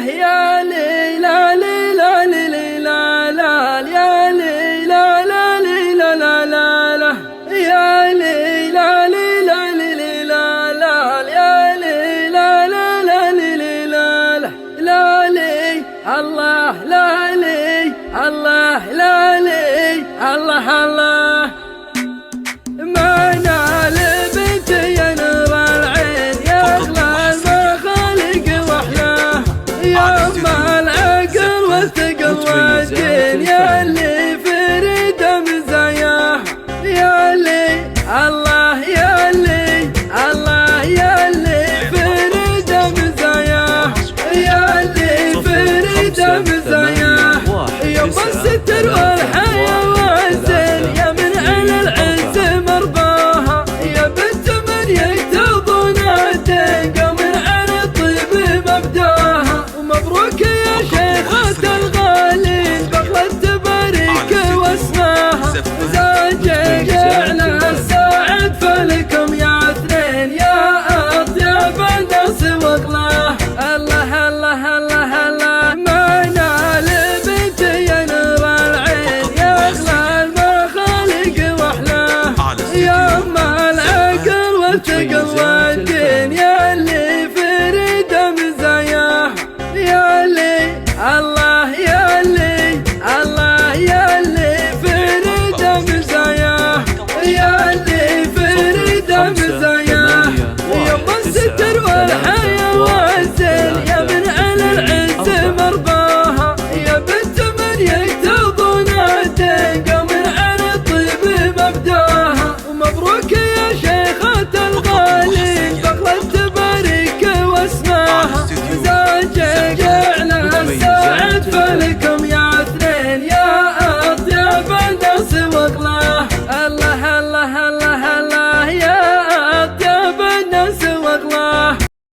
يا لي لا لي لا لي لا لا يا لي لا لا لي لا لا لا يا لي لا لي لا لي لا لا يا لي لا لا لا لي لا لا لي الله لا لي الله لا لي الله الله ما نال بنت يا نور العين يا اغلى المخالق واحلاه يا ام العقل والثقل والدين يا اللي فريد مزاياه يا اللي الله يا اللي الله يا اللي فريد مزاياه يا اللي فريد مزاياه يوم الستر والحياه والزين يا من على العز مرضاها يا بنت من يكتب نادين قوم على الطيب مبدأ